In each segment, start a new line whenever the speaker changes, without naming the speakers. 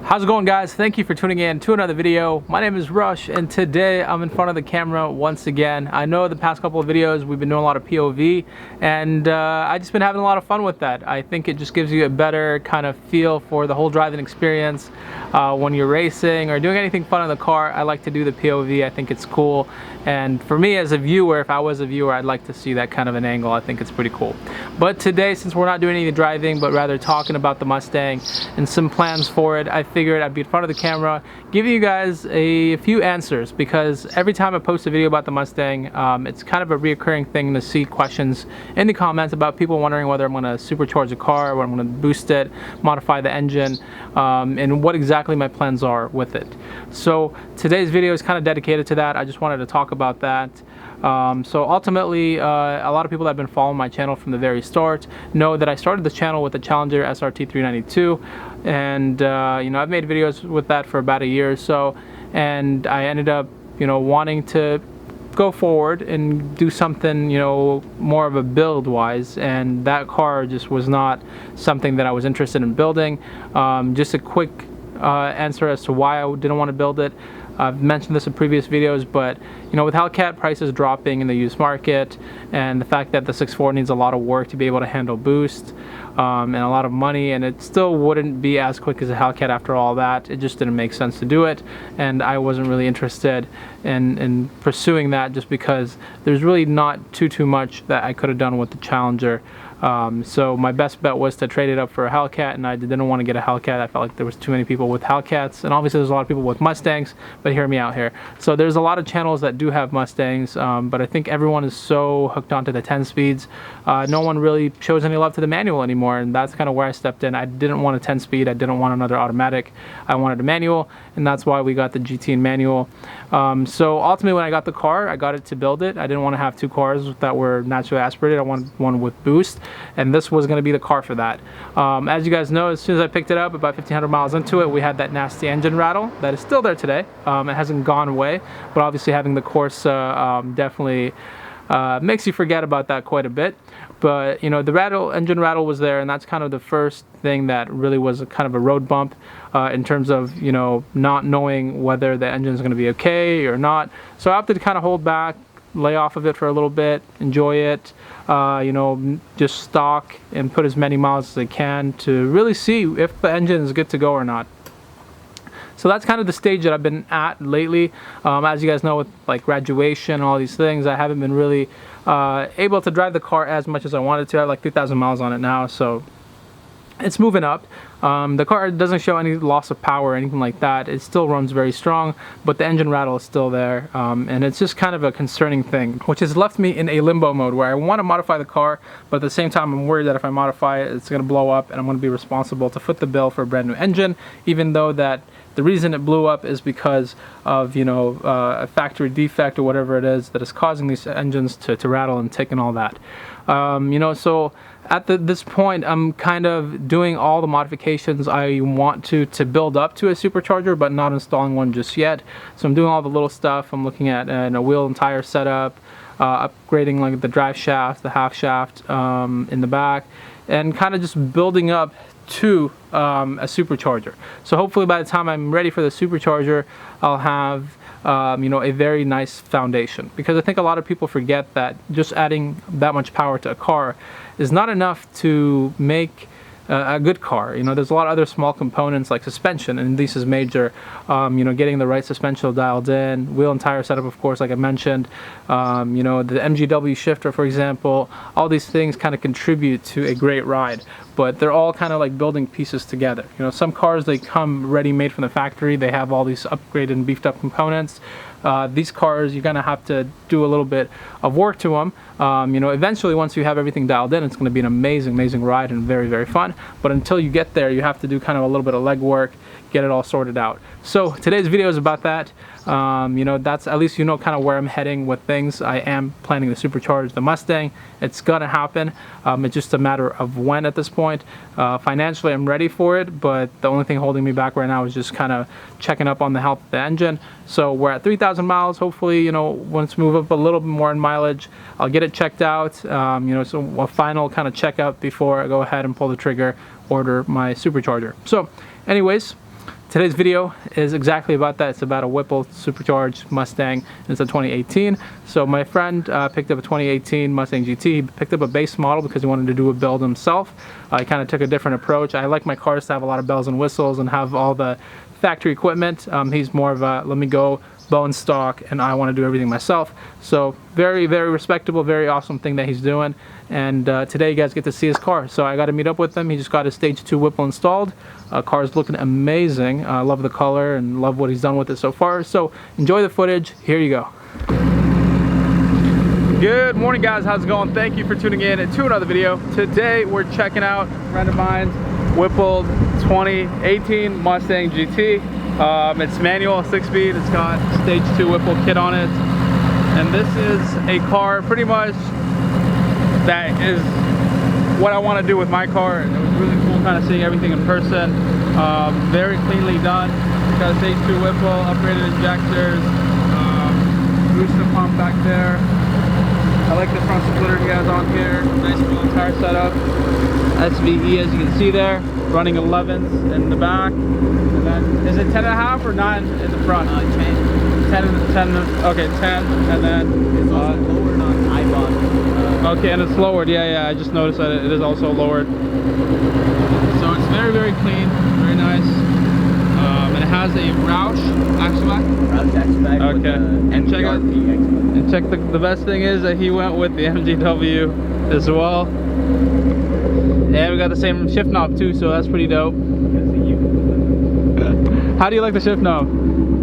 How's it going, guys? Thank you for tuning in to another video. My name is Rush, and today I'm in front of the camera once again. I know the past couple of videos we've been doing a lot of POV, and I just been having a lot of fun with that. I think it just gives you a better kind of feel for the whole driving experience. When you're racing or doing anything fun in the car, I like to do the POV. I think it's cool, and for me as a viewer, if I was a viewer, I'd like to see that kind of an angle. I think it's pretty cool. But today, since we're not doing any driving, but rather talking about the Mustang and some plans for it, I figured I'd be in front of the camera giving you guys a few answers, because every time I post a video about the Mustang, it's kind of a reoccurring thing to see questions in the comments about people wondering whether I'm going to supercharge the car, whether I'm going to boost it, modify the engine, and what exactly my plans are with it. So today's video is kind of dedicated to that. I just wanted to talk about that. So ultimately, a lot of people that have been following my channel from the very start know that I started this channel with the Challenger SRT 392, and you know, I've made videos with that for about a year or so, and I ended up, you know, wanting to go forward and do something, you know, more of a build wise, and that car just was not something that I was interested in building. Just a quick answer as to why I didn't want to build it. I've mentioned this in previous videos, but you know, with Hellcat prices dropping in the used market, and the fact that the 6.4 needs a lot of work to be able to handle boost, and a lot of money, and it still wouldn't be as quick as a Hellcat after all that, it just didn't make sense to do it, and I wasn't really interested in pursuing that, just because there's really not too much that I could have done with the Challenger. So my best bet was to trade it up for a Hellcat, and I didn't want to get a Hellcat. I felt like there was too many people with Hellcats, and obviously there's a lot of people with Mustangs, but hear me out here. So there's a lot of channels that do have Mustangs, but I think everyone is so hooked onto the 10 speeds. No one really shows any love to the manual anymore, and that's kind of where I stepped in. I didn't want a 10 speed, I didn't want another automatic, I wanted a manual, and that's why we got the GT in manual. So ultimately when I got the car, I got it to build it. I didn't want to have two cars that were naturally aspirated. I wanted one with boost, and this was going to be the car for that. As you guys know, as soon as I picked it up, about 1,500 miles into it, we had that nasty engine rattle that is still there today. It hasn't gone away, but obviously having the Corsa definitely makes you forget about that quite a bit. But you know, the engine rattle was there, and that's kind of the first thing that really was a kind of a road bump in terms of, you know, not knowing whether the engine is going to be okay or not. So I opted to kind of hold back, lay off of it for a little bit, enjoy it, you know, just stock and put as many miles as I can to really see if the engine is good to go or not. So that's kind of the stage that I've been at lately. As you guys know, with like graduation and all these things, I haven't been really able to drive the car as much as I wanted to. I have like 3,000 miles on it now, so it's moving up. The car doesn't show any loss of power or anything like that. It still runs very strong, but the engine rattle is still there, and it's just kind of a concerning thing, which has left me in a limbo mode where I want to modify the car, but at the same time I'm worried that if I modify it, it's going to blow up, and I'm going to be responsible to foot the bill for a brand new engine, even though that the reason it blew up is because of, you know, a factory defect or whatever it is that is causing these engines to rattle and tick and all that. You know, so at this point, I'm kind of doing all the modifications I want to build up to a supercharger, but not installing one just yet. So I'm doing all the little stuff. I'm looking at a wheel and tire setup, upgrading like the drive shaft, the half shaft in the back, and kind of just building up to a supercharger. So hopefully by the time I'm ready for the supercharger, I'll have you know, a very nice foundation, because I think a lot of people forget that just adding that much power to a car is not enough to make a good car. You know, there's a lot of other small components like suspension, and this is major. You know, getting the right suspension dialed in, wheel and tire setup, of course, like I mentioned. You know, the MGW shifter, for example. All these things kind of contribute to a great ride, but they're all kind of like building pieces together. You know, some cars, they come ready-made from the factory. They have all these upgraded and beefed up components. These cars, you're gonna have to do a little bit of work to them. You know, eventually once you have everything dialed in, it's gonna be an amazing ride and very fun. But until you get there, you have to do kind of a little bit of legwork, get it all sorted out. So today's video is about that. You know, that's, at least you know kind of where I'm heading with things. I am planning to supercharge the Mustang. It's gonna happen. It's just a matter of when at this point. Financially, I'm ready for it, but the only thing holding me back right now is just kind of checking up on the health of the engine. So we're at 3,000 miles. Hopefully, you know, once we move up a little bit more in mileage, I'll get it checked out. You know, so a final kind of checkup before I go ahead and pull the trigger, order my supercharger. So anyways, Today's video is exactly about that. It's about a Whipple supercharged Mustang. It's a 2018. So my friend picked up a 2018 Mustang GT. He picked up a base model because he wanted to do a build himself. He kind of took a different approach. I like my cars to have a lot of bells and whistles and have all the factory equipment. He's more of a let me go bone stock and I want to do everything myself. So very, very respectable, very awesome thing that he's doing. And today you guys get to see his car. So I got to meet up with him. He just got his stage 2 Whipple installed. Car's looking amazing. I love the color and love what he's done with it so far. So enjoy the footage. Here you go. Good morning, guys. How's it going? Thank you for tuning in to another video. Today we're checking out a friend of mine's Whipple 2018 Mustang GT. It's manual, 6-speed. It's got stage 2 Whipple kit on it. And this is a car pretty much that is what I want to do with my car. And it was really cool kind of seeing everything in person. Very cleanly done. It's got a stage 2 Whipple, upgraded injectors, booster pump back there. I like the front splitter he has on here. Nice cool tire setup. SVE, as you can see there, running 11s in the back. And then, is it 10.5 or 9 in the front? 10. 10, okay, 10. And then
it's also lowered on iBot.
Okay, and it's lowered. Yeah, I just noticed that it is also lowered. So it's very, very clean, very nice. And it has a Roush axleback.
Roush axleback.
Okay. And check out. And check the best thing is that he went with the MGW as well. And we got the same shift knob too, so that's pretty dope. How do you like the shift knob?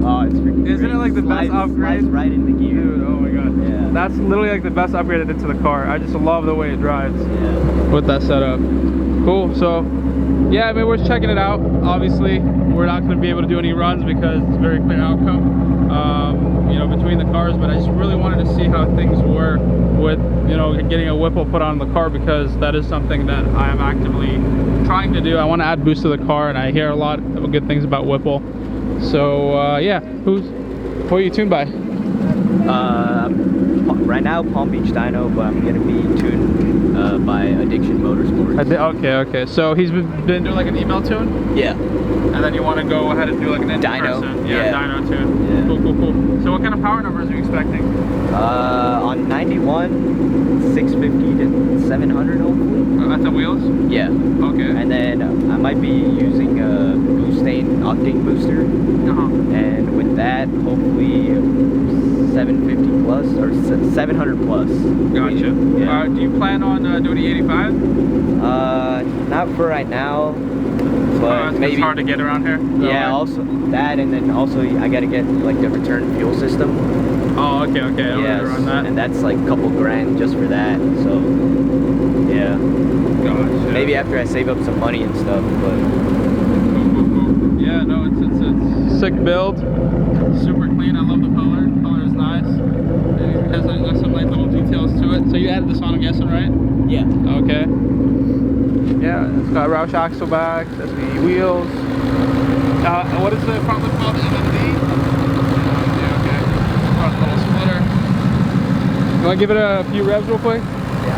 Oh, it's freaking great.
Isn't it like the best upgrade?
Slides right into gear.
Dude, oh my god.
Yeah.
That's literally like the best upgrade I did to the car. I just love the way it drives with that setup. Cool. So yeah, I mean, we're checking it out. Obviously, we're not going to be able to do any runs because it's a very clear outcome, you know, between the cars. But I just really wanted to see how things were with, you know, getting a Whipple put on the car, because that is something that I am actively trying to do. I want to add boost to the car, and I hear a lot of good things about Whipple. So yeah, who are you tuned by?
Right now, Palm Beach Dyno, but I'm gonna be tuned by Addiction Motorsports.
Okay. So he's been doing like an email tune?
Yeah.
And then you want to go ahead and do like an
dyno.
Person. Yeah, dyno tune.
Yeah.
Cool. So what kind of power numbers are you expecting?
On 91, 650 to 700 hopefully.
At the wheels?
Yeah.
Okay.
And then I might be using a Mustang octane booster. And with that, hopefully 750 plus or 700 plus.
Gotcha.
Yeah.
Do you plan on doing the 85?
Not for right now. But maybe
it's hard to get around here.
Yeah, also that, and then also I gotta get like the return fuel system.
Oh, okay.
Yes,
Around that.
and that's like a couple grand just for that. So yeah.
Gotcha.
Maybe after I save up some money and stuff, but.
Cool. Yeah, no, it's sick build. Super clean. I love the color. The color is nice. It has some like little details to it. So you added this on, I'm guessing, right?
Yeah.
Okay. Yeah, it's got Roush axleback, SVE wheels. What is the front lip called? MMD? Okay. Front little splitter. You want to give it a few revs real quick?
Yeah.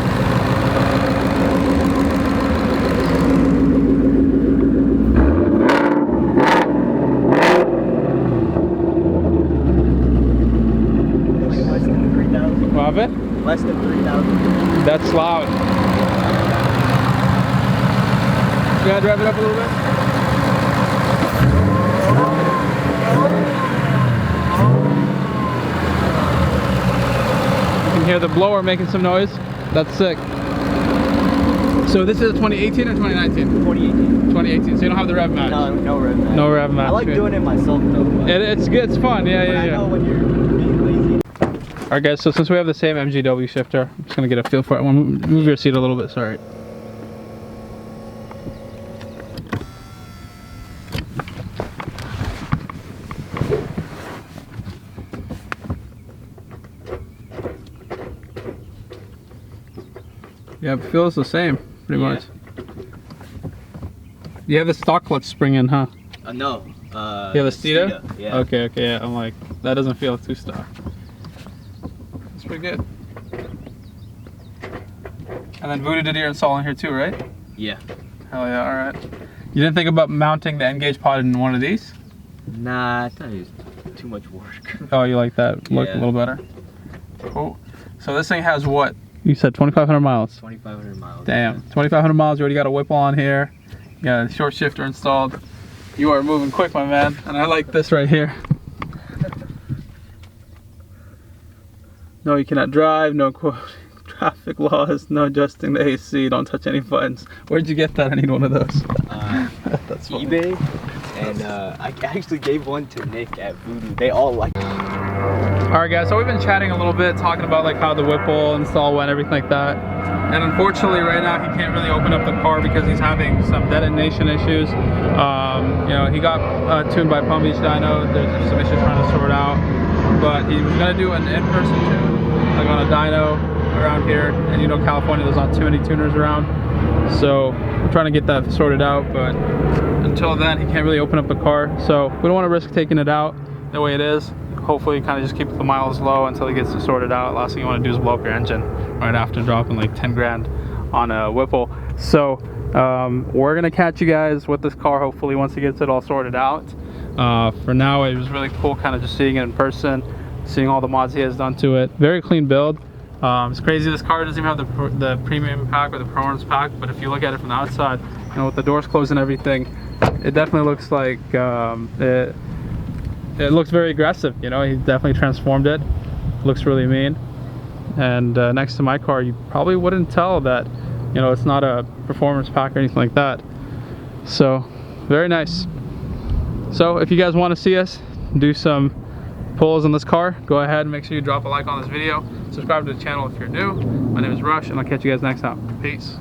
Less than 3,000.
What happened?
Less than 3,000.
That's loud. Go ahead, rev it up a little bit. You can hear the blower making some noise. That's sick. So this is a 2018 or 2019?
2018.
2018. So you don't have the rev match?
No rev match.
No rev match.
I like doing it myself though.
It's good. It's fun. Yeah.
I know when you're being lazy.
Alright guys, so since we have the same MGW shifter, I'm just gonna get a feel for it. Move your seat a little bit, sorry. Yeah, it feels the same, pretty much. You have the stock clutch spring in, huh?
No.
You have a Steeda?
Yeah.
Okay, yeah. I'm like, that doesn't feel too stock. It's pretty good. And then Voodoo did your install in here too, right?
Yeah.
Hell yeah, alright. You didn't think about mounting the N-gauge pod in one of these?
Nah, I thought it was too much work.
Oh, you like that look a little better? Cool. So this thing has what? You said 2,500 miles.
2,500 miles.
Damn, 2,500 miles. You already got a Whipple on here. You got a short shifter installed. You are moving quick, my man. And I like this right here. No, you cannot drive. No quote. Traffic laws. No adjusting the AC. Don't touch any buttons. Where'd you get that? I need one of those.
That's eBay. And I actually gave one to Nick at Voodoo. They all like it.
Alright guys, so we've been chatting a little bit, talking about like how the Whipple install went, everything like that. And unfortunately right now he can't really open up the car because he's having some detonation issues. You know, he got tuned by Palm Beach Dyno. There's some issues trying to sort out. But he was gonna do an in-person tune, like on a dyno around here. And you know, California, there's not too many tuners around. So we're trying to get that sorted out, but until then he can't really open up the car. So we don't want to risk taking it out the way it is. Hopefully kind of just keep the miles low until he gets it sorted out. Last thing you want to do is blow up your engine right after dropping like 10 grand on a Whipple. So we're gonna catch you guys with this car hopefully once he gets it all sorted out. For now it was really cool kind of just seeing it in person, seeing all the mods he has done to it. Very clean build. It's crazy this car doesn't even have the premium pack or the performance pack, but if you look at it from the outside, you know, with the doors closed and everything, it definitely looks like it looks very aggressive. You know, he definitely transformed it. Looks really mean. And next to my car, you probably wouldn't tell that, you know, it's not a performance pack or anything like that. So very nice. So if you guys want to see us do some pulls on this car, go ahead and make sure you drop a like on this video. Subscribe to the channel if you're new. My name is Rush, and I'll catch you guys next time. Peace.